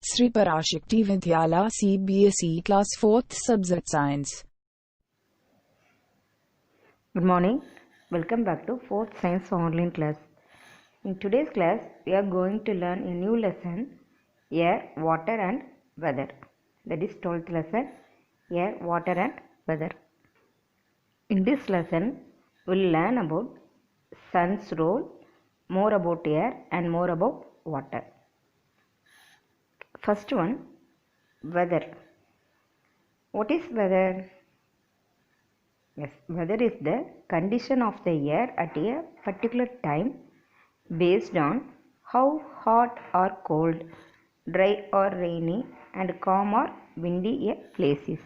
Sri Parashakti Vidyala CBSE Class 4th Subject Science. Good morning. Welcome back to 4th Science online class. In today's class, we are going to learn a new lesson, Air, Water and Weather. That is 12th lesson, Air, Water and Weather. In this lesson, we will learn about sun's role, more about air and more about water. First one, weather. What is weather? Yes, weather is the condition of the air at a particular time based on how hot or cold, dry or rainy, and calm or windy a place is.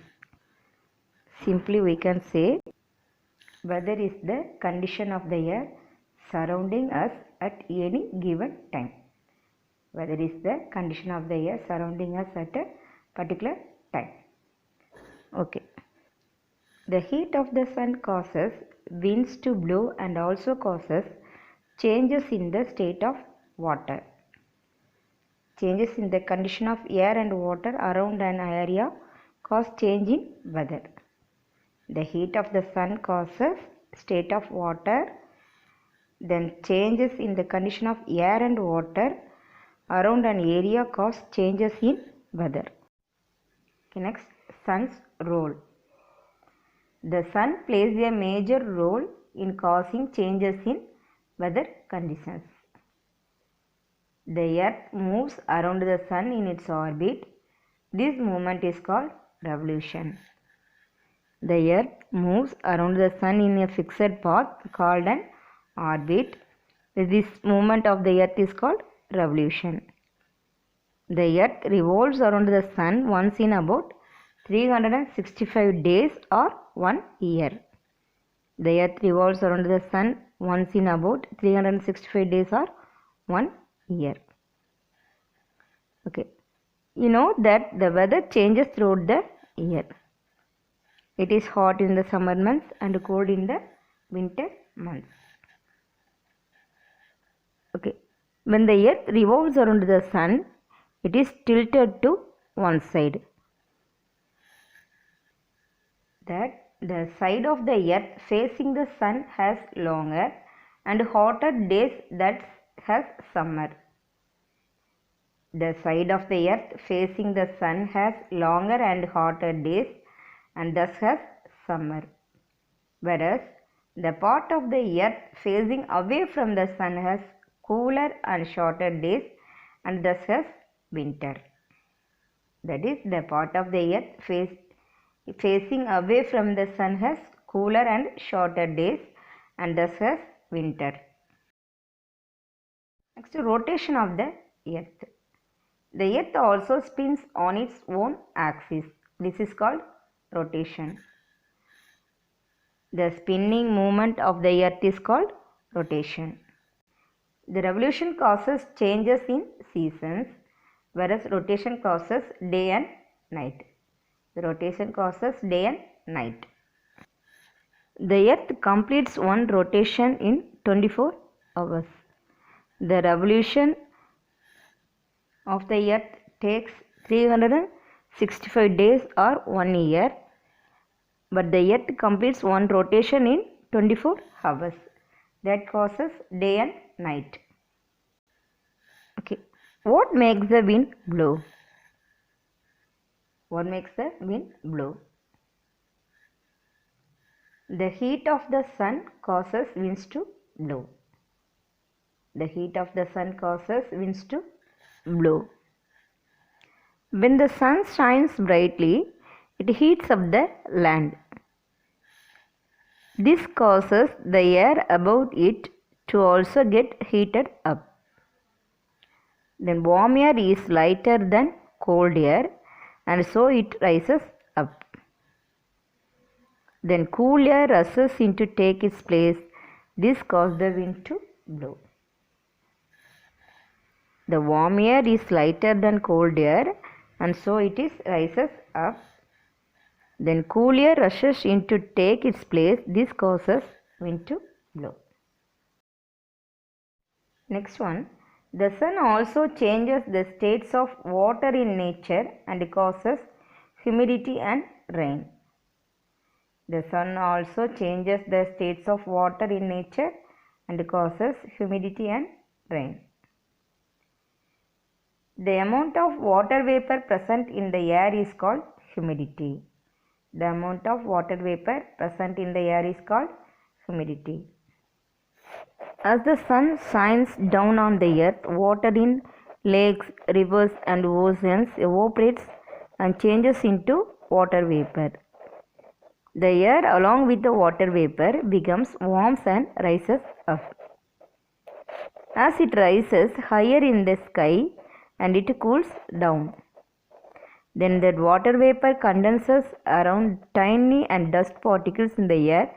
Simply we can say weather is the condition of the air surrounding us at any given time. Weather is the condition of the air surrounding us at a particular time. Okay. The heat of the sun causes winds to blow and also causes changes in the state of water. Changes in the condition of air and water around an area cause change in weather. The heat of the sun causes state of water, then changes in the condition of air and water around an area cause changes in weather. Okay, next, sun's role. The sun plays a major role in causing changes in weather conditions. The earth moves around the sun in its orbit. This movement is called revolution. The earth moves around the sun in a fixed path called an orbit. This movement of the earth is called revolution. The earth revolves around the sun once in about 365 days or 1 year. The earth revolves around the sun once in about 365 days or 1 year. Okay. You know that the weather changes throughout the year. It is hot in the summer months and cold in the winter months. Okay. When the earth revolves around the sun, it is tilted to one side. That the side of the earth facing the sun has longer and hotter days that has summer. The side of the earth facing the sun has longer and hotter days and thus has summer. Whereas the part of the earth facing away from the sun has cooler and shorter days and thus has winter. That is, the part of the earth facing away from the sun has cooler and shorter days and thus has winter. Next, rotation of the earth. The earth also spins on its own axis. This is called rotation. The spinning movement of the earth is called rotation. The revolution causes changes in seasons, whereas rotation causes day and night. The rotation causes day and night. The earth completes one rotation in 24 hours. The revolution of the earth takes 365 days or 1 year, but the earth completes one rotation in 24 hours. That causes day and night. Okay. What makes the wind blow? What makes the wind blow? The heat of the sun causes winds to blow. The heat of the sun causes winds to blow. When the sun shines brightly, it heats up the land. This causes the air above it to also get heated up. Then warm air is lighter than cold air and so it rises up. Then cool air rushes in to take its place. This causes the wind to blow. The warm air is lighter than cold air and so it rises up. Then cool air rushes in to take its place. This causes wind to blow. Next one, The sun also changes the states of water in nature and causes humidity and rain. The sun also changes the states of water in nature and causes humidity and rain. The amount of water vapor present in the air is called humidity. The amount of water vapor present in the air is called humidity. As the sun shines down on the earth, water in lakes, rivers and oceans evaporates and changes into water vapor. The air along with the water vapor becomes warm and rises up. As it rises higher in the sky and it cools down, then that water vapor condenses around tiny and dust particles in the air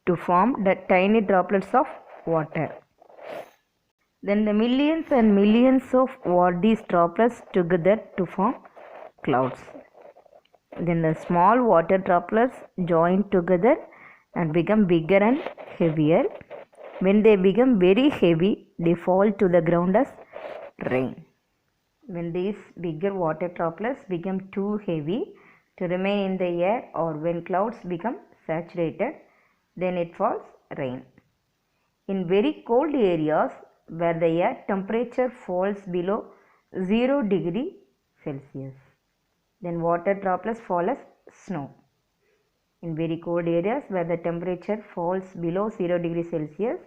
to form the tiny droplets of water. Then the millions and millions of these droplets together to form clouds. Then the small water droplets join together and become bigger and heavier. When they become very heavy, they fall to the ground as rain. When these bigger water droplets become too heavy to remain in the air, or when clouds become saturated, then it falls rain. In very cold areas where the air temperature falls below 0 degree Celsius, then water droplets fall as snow. In very cold areas where the temperature falls below 0 degree Celsius,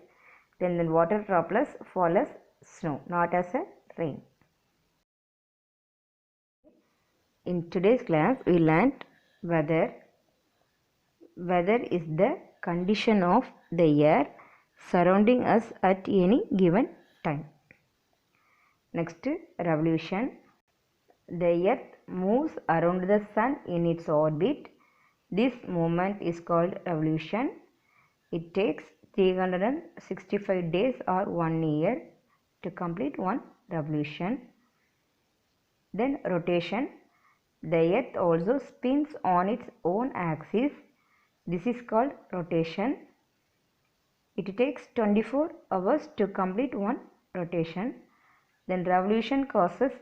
then the water droplets fall as snow, not as a rain. In today's class, we learnt weather. Weather is the condition of the air surrounding us at any given time. Next, revolution. The earth moves around the sun in its orbit. This movement is called revolution. It takes 365 days or 1 year to complete one revolution. Then rotation. The earth also spins on its own axis. This is called rotation. It takes 24 hours to complete one rotation. Then revolution causes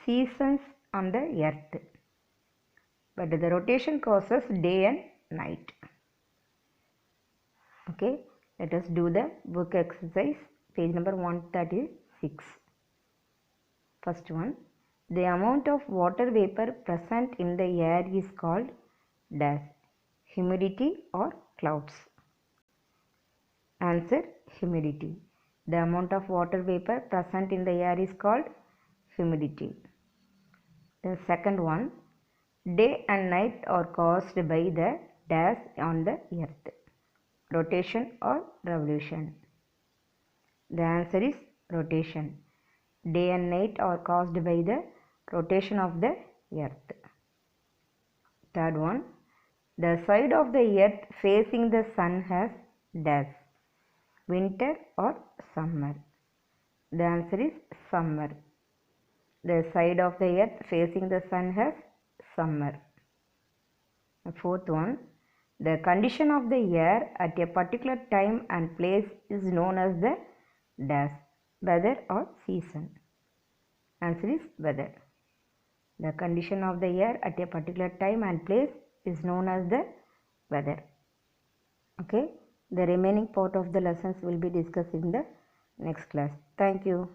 seasons on the earth, but the rotation causes day and night. Okay, let us do the book exercise, page number 136. First one, the amount of water vapor present in the air is called dash, humidity or clouds. Answer, humidity. The amount of water vapor present in the air is called humidity. The second one, day and night are caused by the dash on the earth, rotation or revolution. The answer is rotation. Day and night are caused by the rotation of the earth. Third one, the side of the earth facing the sun has dash, winter or summer. The answer is summer. The side of the earth facing the sun has summer. The fourth one, the condition of the air at a particular time and place is known as the dash, weather or season. Answer is weather. The condition of the air at a particular time and place is known as the weather. Okay, the remaining part of the lessons will be discussed in the next class. Thank you.